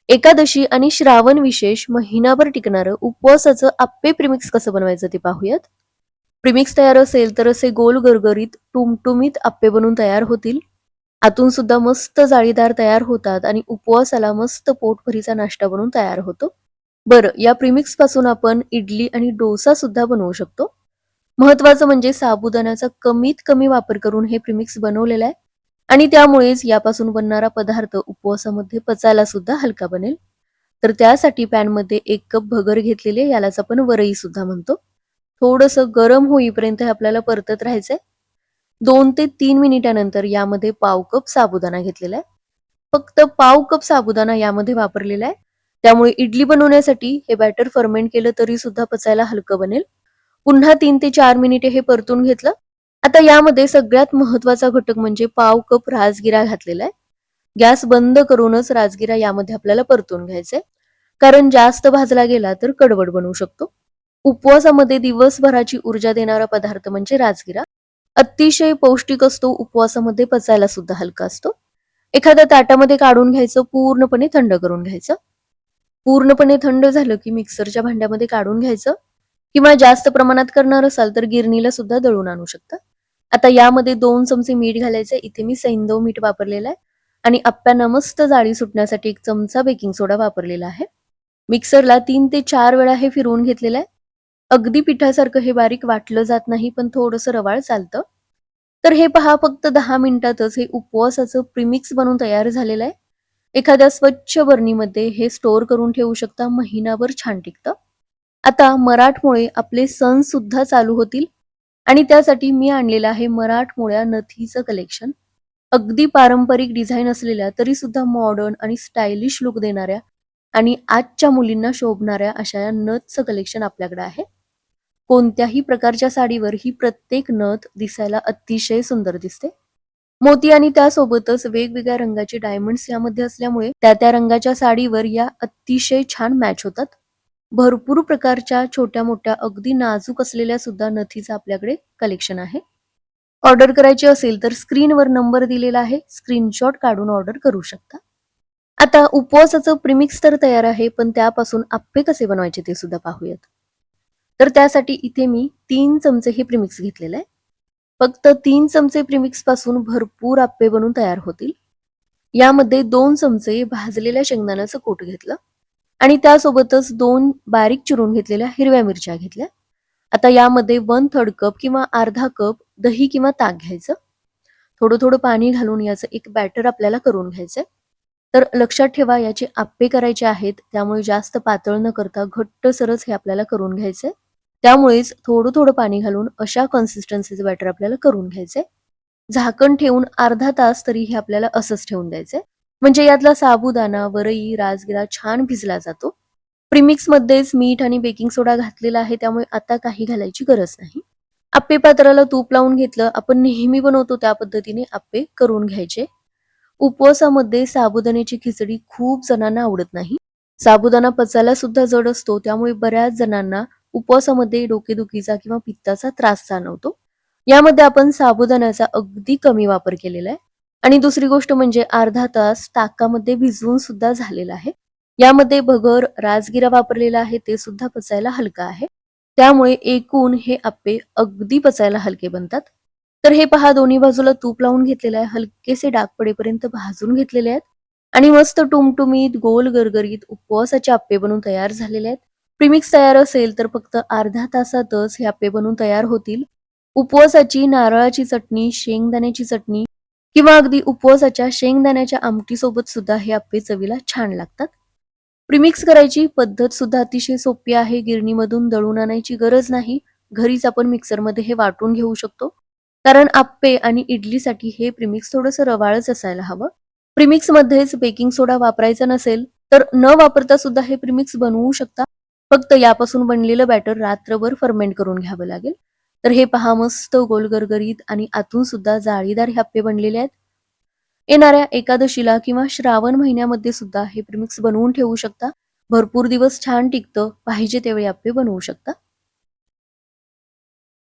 एकादशी आणि श्रावण विशेष महिनाभर टिकणारं उपवासाचं आप्पे प्रीमिक्स कसं बनवायचं ते पाहूयात. प्रीमिक्स तयार असेल तर असे गोल गरगरीत टुमटुमीत आप्पे बनून तयार होतील. आतून सुद्धा मस्त जाळीदार तयार होतात आणि उपवासाला मस्त पोटभरीचा नाश्ता बनून तयार होतो. बरं, या प्रीमिक्स पासून आपण इडली आणि डोसा सुद्धा बनवू शकतो. महत्वाचं म्हणजे साबुदाण्याचा कमीत कमी वापर करून हे प्रीमिक्स बनवलेलं आहे आणि त्यामुळेच यापासून बनणारा पदार्थ उपवासामध्ये पचायला सुद्धा हलका बनेल. तर त्यासाठी पॅनमध्ये 1 कप भगर घेतलेली, यालाच आपण वरई सुद्धा म्हणतो. थोडंसं गरम होईपर्यंत हे आपल्याला परतत राहायचंय. 2 ते 3 मिनिटानंतर यामध्ये पाव कप साबुदाणा घेतलेला आहे. फक्त पाव कप साबुदाणा यामध्ये वापरलेला आहे. त्यामुळे इडली बनवण्यासाठी हे बॅटर फर्मेंट केलं तरी सुद्धा पचायला हलकं बनेल. पुन्हा 3 ते 4 मिनिटे हे परतून घेतलं. आता यामध्ये सगळ्यात महत्वाचा घटक म्हणजे पाव कप राजगिरा घातलेला आहे. गॅस बंद करूनच राजगिरा यामध्ये आपल्याला परतून घ्यायचंय. कारण जास्त भाजला गेला तर कडवट बनवू शकतो. उपवासामध्ये दिवसभराची ऊर्जा देणारा पदार्थ म्हणजे राजगिरा. अतिशय पौष्टिक असतो, उपवासामध्ये पचायला सुद्धा हलका असतो. एखाद्या ताटामध्ये काढून घ्यायचं, पूर्णपणे थंड करून घ्यायचं. पूर्णपणे थंड झालं की मिक्सरच्या भांड्यामध्ये काढून घ्यायचं किंवा जास्त प्रमाणात करणार असाल तर गिरणीला सुद्धा दळून आणू शकता. आता यामध्ये 2 चमचे मीठ घालायचं. इथे मी सैंधव मीठ वापरलेलं आहे आणि आप्प्यांना मस्त जाळी सुटण्यासाठी 1 चमचा बेकिंग सोडा वापरलेला आहे. मिक्सरला 3 ते 4 वेळा हे फिरवून घेतलेलं आहे. अगदी पिठासारखं हे बारीक वाटलं जात नाही, पण थोडंसं रवाळ चालतं. तर हे पहा, फक्त 10 मिनिटातच हे उपवासाचं प्रीमिक्स बनून तयार झालेलं आहे. एखाद्या स्वच्छ बरणीमध्ये हे स्टोअर करून ठेवू शकता, महिनाभर छान टिकतं. आता मराठमोळे आपले सण सुद्धा चालू होतील आणि त्यासाठी मी आणलेलं आहे मराठमोळ्या नथीचं कलेक्शन. अगदी पारंपरिक डिझाईन असलेल्या तरी सुद्धा मॉडर्न आणि स्टायलिश लुक देणाऱ्या आणि आजच्या मुलींना शोभणाऱ्या अशा या नथचं कलेक्शन आपल्याकडे आहे. कोणत्याही प्रकारच्या साडीवर ही प्रत्येक नथ दिसायला अतिशय सुंदर दिसते. मोती आणि त्यासोबतच वेगवेगळ्या रंगाचे डायमंड्स यामध्ये असल्यामुळे त्या रंगाच्या साडीवर या अतिशय छान मॅच होतात. भरपूर प्रकारच्या छोट्या मोठ्या अगदी नाजूक असलेल्या सुद्धा नथीचं आपल्याकडे कलेक्शन आहे. ऑर्डर करायची असेल तर स्क्रीनवर नंबर दिलेला आहे, स्क्रीनशॉट काढून ऑर्डर करू शकता. आता उपवासाचं प्रीमिक्स तर तयार आहे, पण त्यापासून आप्पे कसे बनवायचे ते सुद्धा पाहूयात. तर त्यासाठी इथे मी 3 चमचे हे प्रीमिक्स घेतलेलं आहे. फक्त 3 चमचे प्रीमिक्स पासून भरपूर आप्पे बनून तयार होतील. यामध्ये 2 चमचे भाजलेल्या शेंगदाण्याचं कूट घेतलं आणि त्यासोबतच 2 बारीक चिरून घेतलेल्या हिरव्या मिरच्या घेतल्या. आता यामध्ये 1/3 कप किंवा अर्धा कप दही किंवा ताक घ्यायचं. थोडं थोडं पाणी घालून याचं एक बॅटर आपल्याला करून घ्यायचंय. तर लक्षात ठेवा, याचे आप्पे करायचे आहेत, त्यामुळे जास्त पातळ न करता घट्टसरच हे आपल्याला करून घ्यायचंय. त्यामुळेच थोडं थोडं पाणी घालून अशा कन्सिस्टन्सीचं बॅटर आपल्याला करून घ्यायचंय. झाकण ठेवून अर्धा तास तरी हे आपल्याला असंच ठेवून द्यायचंय. म्हणजे यातला साबुदाणा, वरई, राजगिरा छान भिजला जातो. प्रीमिक्स मध्येच मीठ आणि बेकिंग सोडा घातलेला आहे, त्यामुळे आता काही घालायची गरज नाही. आप्पे पात्राला तूप लावून घेतलं. आपण नेहमी बनवतो त्या पद्धतीने आप्पे करून घ्यायचे. उपवासामध्ये साबुदाण्याची खिचडी खूप जणांना आवडत नाही. साबुदाणा पचायला सुद्धा जड असतो, त्यामुळे बऱ्याच जणांना उपवासामध्ये डोकेदुखीचा किंवा पित्ताचा त्रास जाणवतो. यामध्ये आपण साबुदाण्याचा अगदी कमी वापर केलेला आहे आणि दुसरी गोष्ट म्हणजे अर्धा तास ताकामध्ये भिजवून सुद्धा झालेला आहे. यामध्ये भगर, राजगिरा वापरलेला आहे, ते सुद्धा पचायला हलका आहे. त्यामुळे एकूण हे आप्पे अगदी पचायला हलके बनतात. तर हे पहा, दोन्ही बाजूला तूप लावून घेतलेलं आहे. हलकेसे डाग पडेपर्यंत भाजून घेतलेले आहेत आणि मस्त टुमटुमीत गोल गरगरीत उपवासाचे आप्पे बनून तयार झालेले आहेत. प्रीमिक्स तयार असेल तर फक्त अर्धा तासातच हे आप्पे बनून तयार होतील. उपवासाची नारळाची चटणी, शेंगदाण्याची चटणी किंवा अगदी उपवासाच्या शेंगदाण्याच्या आमटी सोबत सुद्धा हे आप्पे चवीला छान लागतात. प्रीमिक्स करायची पद्धत सुद्धा अतिशय सोपी आहे. गिरणीमधून दळून आणायची गरज नाही. घरीच आपण मिक्सरमध्ये हे वाटून घेऊ शकतो. कारण आप्पे आणि इडलीसाठी हे प्रीमिक्स थोडंसं रवाळच असायला हवं. प्रीमिक्स मध्येच बेकिंग सोडा वापरायचा नसेल तर न वापरता सुद्धा हे प्रीमिक्स बनवू शकता. फक्त यापासून बनलेलं बॅटर रात्रभर फर्मेंट करून घ्यावं लागेल. तर हे पहा, मस्त गोल गरगरीत आणि आतून सुद्धा जाळीदार हे आप्पे बनलेले आहेत. येणाऱ्या एकादशीला किंवा श्रावण महिन्यामध्ये सुद्धा हे प्रीमिक्स बनवून ठेवू शकता. भरपूर दिवस छान टिकतं. पाहिजे तेवढे आप्पे बनवू शकता.